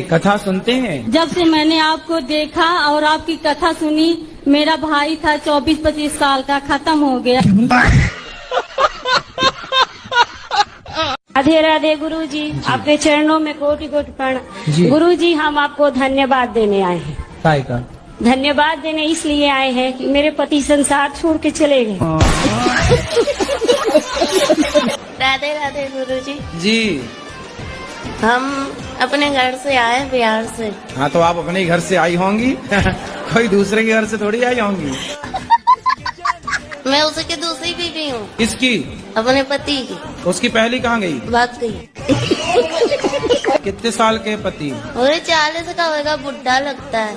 कथा सुनते हैं? जब से मैंने आपको देखा और आपकी कथा सुनी, मेरा भाई था 24-25 साल का, खत्म हो गया। राधे राधे गुरुजी, आपके चरणों में कोटि कोटि प्रणाम। गुरुजी, हम आपको धन्यवाद देने आए हैं। काय का? धन्यवाद देने इसलिए आए हैं कि मेरे पति संसार छोड़ के चले गए। राधे राधे गुरुजी। जी। हम अपने घर से आए, बिहार से। हाँ, तो आप अपने घर से आई होंगी। कोई दूसरे के घर से थोड़ी आई होंगी। मैं उसकी दूसरी बीवी हूँ। किसकी? अपने पति की। उसकी पहली कहाँ गई? भाग गई। कितने साल के पति? और 40 का होगा, बुढ़ा लगता है।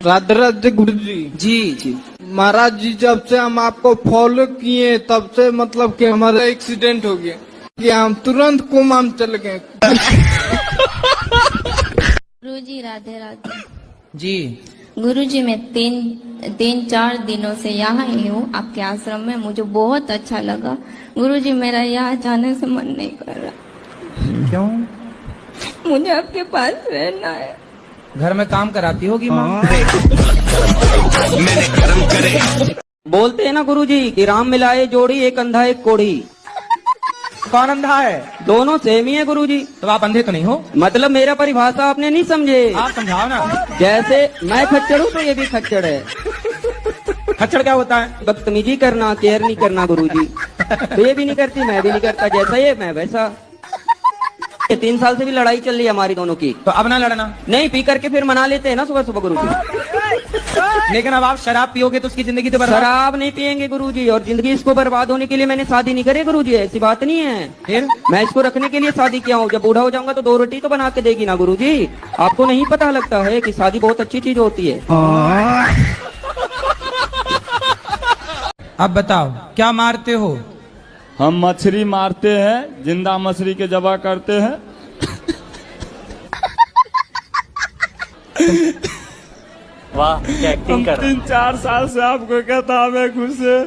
राधे राधे गुरुजी। जी जी महाराज जी, जब से हम आपको फॉलो किए तब से मतलब कि हमारा एक्सीडेंट हो गया कि हम तुरंत कोमा में चले गए। गुरुजी राधे राधे। जी। गुरुजी, मैं तीन चार दिनों से यहाँ ही हूँ आपके आश्रम में। मुझे बहुत अच्छा लगा। गुरुजी, मेरा यहाँ जाने से मन नहीं कर रहा। क्यों? मुझे आपके पास रहना है। घर में काम कराती होगी माँ। बोलते हैं ना गुरुजी कि राम मिलाए जोड़ी, एक अंधा एक कोढ़ी। कौन अंधा है? दोनों सेम ही है गुरुजी। तो आप अंधे तो नहीं हो? मतलब मेरा परिभाषा आपने नहीं समझे। आप समझाओ ना। जैसे मैं खच्चर हूँ तो ये भी खच्चर है। खच्चड़ क्या होता है? बदतमीजी करना, केयर नहीं करना गुरुजी। तो ये भी नहीं करती, मैं भी नहीं करता। जैसा ये मैं वैसा। 3 साल से भी लड़ाई चल रही है हमारी दोनों की। तो अब ना लड़ना। नहीं, पी करके फिर मना लेते हैं ना सुबह सुबह गुरुजी। लेकिन अब आप शराब पियोगे तो उसकी जिंदगी तो बर्बाद। शराब नहीं पियेंगे गुरुजी, और जिंदगी इसको बर्बाद होने के लिए मैंने शादी नहीं करी गुरुजी। ऐसी बात नहीं है। फिर मैं इसको रखने के लिए शादी किया हूँ। जब बूढ़ा हो जाऊंगा तो 2 रोटी तो बना के देगी ना गुरुजी। आपको नहीं पता लगता है कि शादी बहुत अच्छी चीज होती है। अब बताओ क्या मारते हो? हम मछली मारते हैं, जिंदा मछली के जबा करते हैं। वाह, क्या एक्टिंग कर रहा है। 3-4 साल से आपको कहता हमें घुसे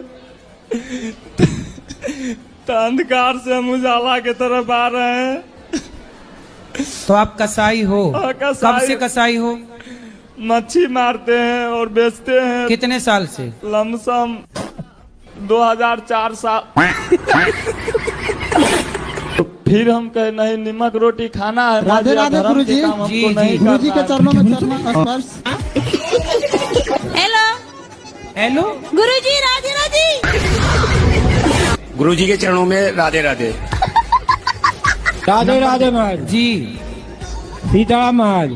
तो अंधकार से हम उजाला की तरफ आ रहे हैं। तो आप कसाई हो? कसाई। कब से कसाई हो? मच्छी मारते हैं और बेचते हैं। कितने साल से? लमसम 2004 साल। तो फिर हम कहे नहीं, नमक रोटी खाना है। राधे राधे गुरुजी। जी जी। गुरुजी के चरणों में चरणों स्पर्श। हेलो हेलो गुरुजी, राधे राधे। गुरुजी के चरणों में राधे राधे। राधे राधे महाराज जी। सीता महाराज।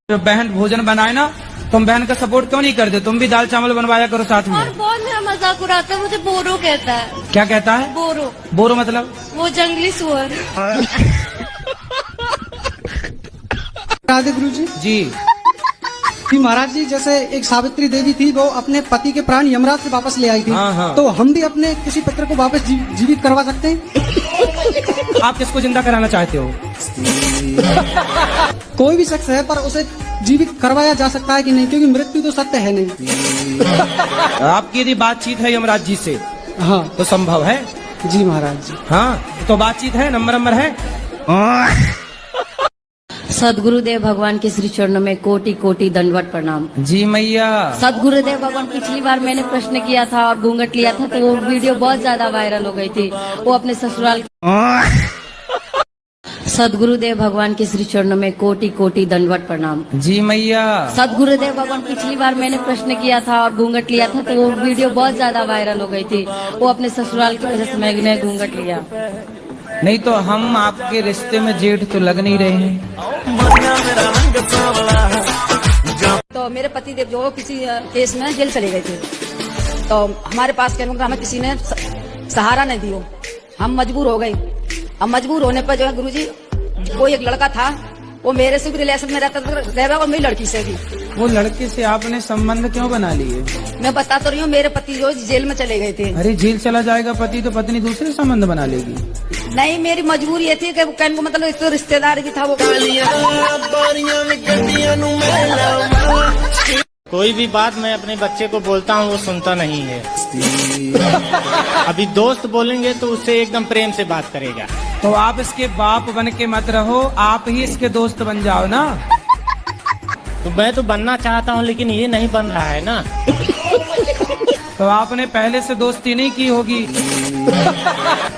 जो बहन भोजन बनाए ना, तुम बहन का सपोर्ट क्यों नहीं करते? तुम भी दाल चावल बनवाया करो साथ में। और बहुत मेरा मजाक उड़ाता है, मुझे बोरो कहता है। क्या कहता है? बोरो। बोरो मतलब? वो जंगली सुअर। राधे गुरुजी। जी। महाराज जी, जैसे एक सावित्री देवी थी, वो अपने पति के प्राण यमराज से वापस ले आई थी। हाँ, हाँ। तो हम भी अपने किसी पुत्र को वापस जीवित करवा सकते हैं? आप किसको जिंदा कराना चाहते हो? कोई भी शख्स है, पर उसे जीवित करवाया जा सकता है कि नहीं? क्योंकि मृत्यु तो सत्य है नहीं। आपकी यदि बातचीत है यमराज जी से हाँ तो संभव है। जी महाराज जी। हाँ, तो बातचीत है, नंबर है। सदगुरुदेव भगवान के श्री चरणों में कोटि कोटि दंडवत प्रणाम। जी मैया। सदगुरुदेव भगवान, पिछली बार मैंने प्रश्न किया था और घूंघट लिया था, तो वो वीडियो बहुत ज्यादा वायरल हो गई थी। वो अपने ससुराल। सदगुरुदेव भगवान के श्री चरणों में कोटि कोटि दंडवत प्रणाम। जी मैया। सदगुरुदेव भगवान, पिछली बार मैंने प्रश्न किया था और घूंघट लिया था, तो वो वीडियो बहुत ज्यादा वायरल हो गई थी। वो अपने ससुराल की वजह से मैंने घूंघट लिया। नहीं तो हम आपके रिश्ते में जेठ तो लग नहीं रहे हैं। तो मेरे पति देव जो किसी केस में जेल चले गए थे, तो हमारे पास कहने को हमें किसी ने सहारा नहीं दिया। हम मजबूर हो गए। अब मजबूर होने पर जो है गुरुजी, कोई एक लड़का था, वो मेरे से भी रिलेशन में रहता था और मेरी लड़की से भी। वो लड़के से आपने संबंध क्यों बना लिए? मैं बता तो रही हूँ, मेरे पति जो जेल में चले गए थे। अरे जेल चला जाएगा पति तो पत्नी दूसरे संबंध बना लेगी। नहीं, मेरी मजबूरी ये थी कि कहने को मतलब एक तो रिश्तेदार भी था वो। कोई भी बात मैं अपने बच्चे को बोलता हूँ वो सुनता नहीं है। अभी दोस्त बोलेंगे तो उससे एकदम प्रेम से बात करेगा। तो आप इसके बाप बन के मत रहो, आप ही इसके दोस्त बन जाओ ना। तो मैं तो बनना चाहता हूँ लेकिन ये नहीं बन रहा है ना। तो आपने पहले से दोस्ती नहीं की होगी।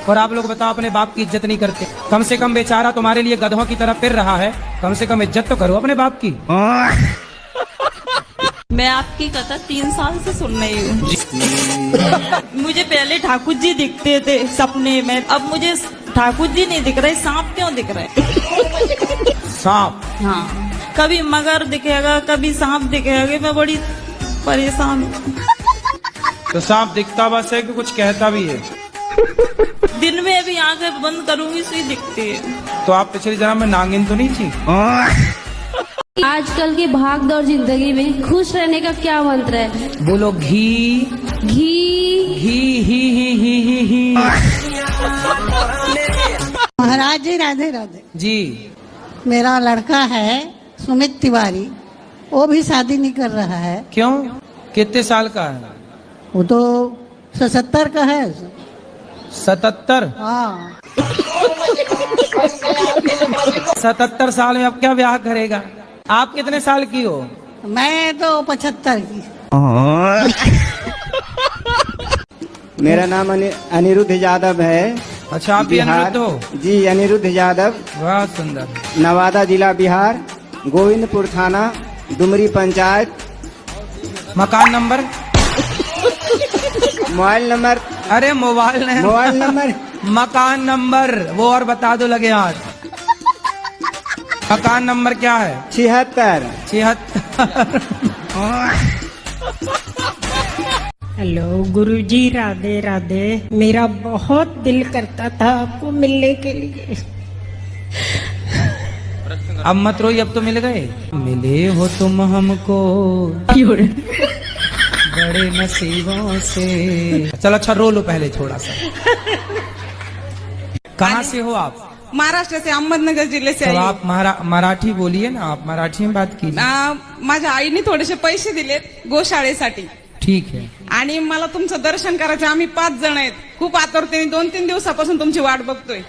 और आप लोग बताओ, अपने बाप की इज्जत नहीं करते। कम से कम बेचारा तुम्हारे लिए गधों की तरह फिर रहा है, कम से कम इज्जत तो करो अपने बाप की। मैं आपकी कथा 3 साल से सुन रही हूँ। मुझे पहले ठाकुर जी दिखते थे सपने में, अब मुझे ठाकुर जी नहीं दिख रहे, सांप क्यों दिख रहे? सांप? हाँ, कभी मगर दिखेगा, कभी सांप दिखेगा, मैं बड़ी परेशान हूँ। तो सांप दिखता बस है कि कुछ कहता भी है? दिन में भी आंखें बंद करूंगी सुई दिखती है। तो आप पिछले जन्म में नागिन तो नहीं थी? आजकल की भागदौड़ जिंदगी में खुश रहने का क्या मंत्र है? बोलो घी घी घी ही ही ही ही ही। महाराज जी राधे राधे जी। मेरा लड़का है सुमित तिवारी, वो भी शादी नहीं कर रहा है। क्यों? कितने साल का है? वो तो 77 का है। 77? हाँ। 77 साल में अब क्या ब्याह करेगा? आप कितने साल की हो? मैं तो 75 की। मेरा नाम अनिरुद्ध यादव है। अच्छा, आप भी अनिरुद्ध हो? जी, अनिरुद्ध यादव। वाह, सुंदर। नवादा जिला बिहार, गोविंदपुर थाना, डुमरी पंचायत। मकान नंबर? Mobile number? अरे मोबाइल नहीं, मोबाइल नंबर। मकान नंबर वो और बता दो लगे हाथ। मकान नंबर क्या है? 76। 76। हेलो गुरुजी, राधे राधे। मेरा बहुत दिल करता था आपको मिलने के लिए। अब मत रोइए, अब तो मिल गए। मिले हो तुम हमको बड़े नसीबों से। चलो अच्छा रो लो पहले थोड़ा सा। कहाँ से हो आप? महाराष्ट्र से, अहमदनगर जिल्हे से तो आप मराठी बोलिए ना, आप मराठी में बात कीजिए। माझ्या आईने थोडेसे पैसे दिलेत गोशाळेसाठी। ठीक है। आणि मला तुमचं दर्शन करायचं। आम्ही 5 जण आहेत, खूप आतुरतेने 2-3 दिवसापासून तुमची वाट बघतोय,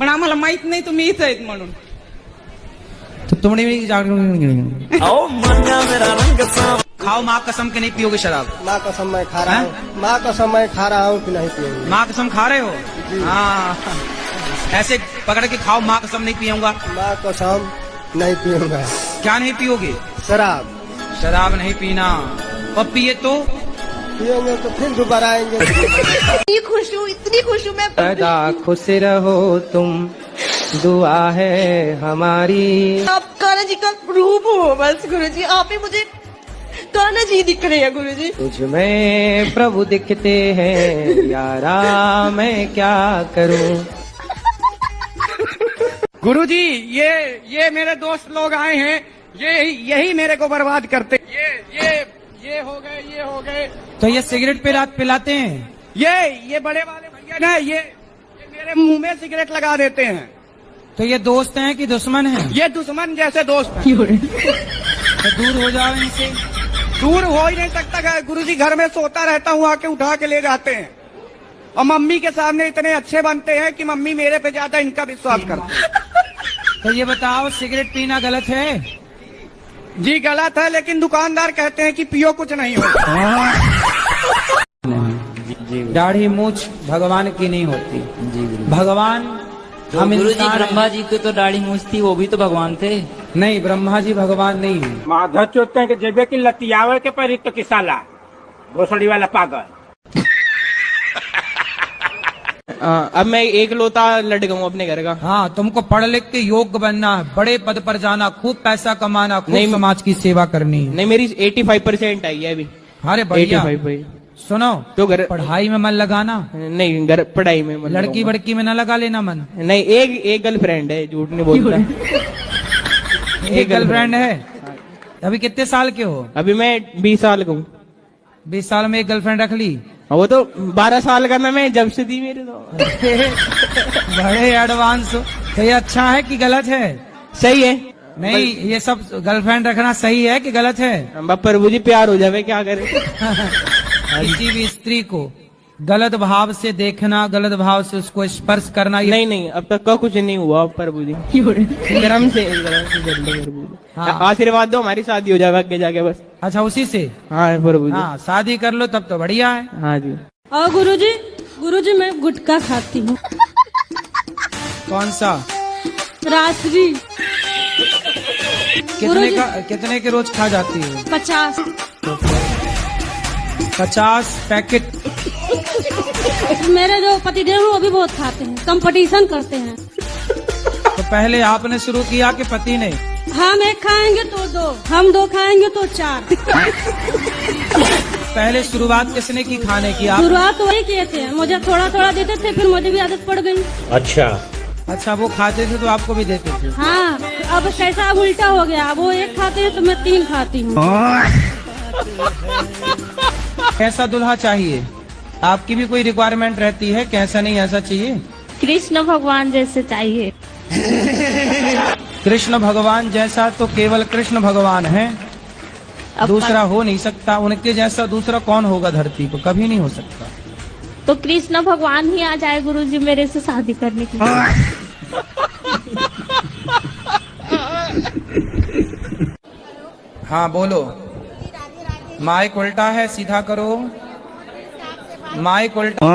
पण आम्हाला माहित नाही तुम्ही इथं आहेत म्हणून। तो तुमने भी खाओ माँ कसम के नहीं पियोगे शराब? माँ कसम मैं खा रहा हूँ। माँ कसम मैं खा रहा हूँ कि नहीं पियूंगा। माँ कसम खा रहे हो? हाँ, ऐसे पकड़ के खाओ, माँ कसम नहीं पियूंगा। माँ कसम नहीं पियूंगा। क्या नहीं पियोगे? शराब। शराब नहीं पीना। और पिए तो पिएंगे तो फिर दोबारा आएंगे। इतनी खुश हूँ मैं। सदा खुश रहो तुम, दुआ है हमारी। आप कान्हा जी का रूप हो बस गुरुजी, आप ही मुझे कान्हा जी दिख रहे हैं गुरुजी। तुझ में प्रभु दिखते हैं यारा, मैं क्या करूं। गुरुजी, ये मेरे दोस्त लोग आए हैं, यही मेरे को बर्बाद करते। ये हो गए। तो ये सिगरेट पिलाते हैं? ये बड़े वाले भैया ना, ये मेरे मुंह में सिगरेट लगा देते हैं। तो ये दोस्त हैं कि दुश्मन हैं? ये दुश्मन जैसे दोस्त हैं। तो दूर हो जाओ इनसे। दूर हो ही नहीं सकता गुरुजी, घर में सोता रहता हूँ, आके उठा के ले जाते हैं। और मम्मी के सामने इतने अच्छे बनते हैं कि मम्मी मेरे पे ज्यादा इनका विश्वास करती। तो ये बताओ, सिगरेट पीना गलत है? जी गलत है, लेकिन दुकानदार कहते हैं कि पियो कुछ नहीं होता। दाढ़ी मूछ भगवान की नहीं होती। भगवान हम इंसान। ब्रह्मा जी की तो दाढ़ी मूछ थी, वो भी तो भगवान थे। नहीं, ब्रह्मा जी भगवान नहीं है। माधव चोते हैं कि जेबे की लतियावे के पर तो किसाला भोसड़ी वाला पागल। अब मैं एक लोता लट गया अपने घर का। हाँ, तुमको पढ़ लिख के योग्य बनना है, बड़े पद पर जाना, खूब पैसा कमाना, खूब समाज की सेवा करनी है। नहीं, मेरी 85% आई है अभी। अरे बढ़िया। 85। सुनो, तो घर पढ़ाई में मन लगाना। नहीं, घर पढ़ाई में मन लड़की बड़की में न लगा लेना मन। नहीं, एक गर्लफ्रेंड है, झूठ नहीं बोलता। एक गर्लफ्रेंड है? अभी कितने साल के हो? अभी मैं 20 साल का हूँ। 20 साल में एक गर्लफ्रेंड रख ली? वो तो 12 साल का मैं जब से दी मेरे तो। बड़े एडवांस हो। तो ये अच्छा है कि गलत है? सही है। नहीं, ये सब गर्लफ्रेंड रखना सही है कि गलत है? प्रभु जी प्यार हो जावे, क्या करें। किसी भी स्त्री को गलत भाव से देखना, गलत भाव से उसको स्पर्श करना, ये नहीं, अब तक का कुछ नहीं हुआ प्रभु जी। गरम से प्रभु जी। हाँ। आशीर्वाद दो, हमारी शादी हो जाए आगे जाके बस। अच्छा, उसी से? हाँ प्रभु जी। हाँ, शादी कर लो तब तो बढ़िया है। हाँ जी। और गुरुजी मैं गुटखा खाती हूँ। कौन सा? रात्रि। कितने के रोज खा जाती है? 50 पैकेट। मेरे जो पतिदेव वो भी बहुत खाते हैं, कंपटीशन करते हैं। तो पहले आपने शुरू किया कि पति ने? हम एक खाएंगे तो 2, हम 2 खाएंगे तो 4। पहले शुरुआत किसने की खाने की? आप? शुरुआत वही किए थे, मुझे थोड़ा थोड़ा देते थे, फिर मुझे भी आदत पड़ गई। अच्छा, वो खाते थे तो आपको भी देते थे? हाँ, अब कैसा अब उल्टा हो गया, अब वो 1 खाते हैं तो मैं 3 खाती हूँ। कैसा दुल्हा चाहिए? आपकी भी कोई रिक्वायरमेंट रहती है? कैसा नहीं ऐसा चाहिए? कृष्ण भगवान जैसे चाहिए। कृष्ण भगवान जैसा तो केवल कृष्ण भगवान है, दूसरा हो नहीं सकता। उनके जैसा दूसरा कौन होगा धरती पर? कभी नहीं हो सकता। तो कृष्ण भगवान ही आ जाए गुरुजी मेरे से शादी करने के लिए। हाँ बोलो। माइक उल्टा है, सीधा करो। माइक उल्टा।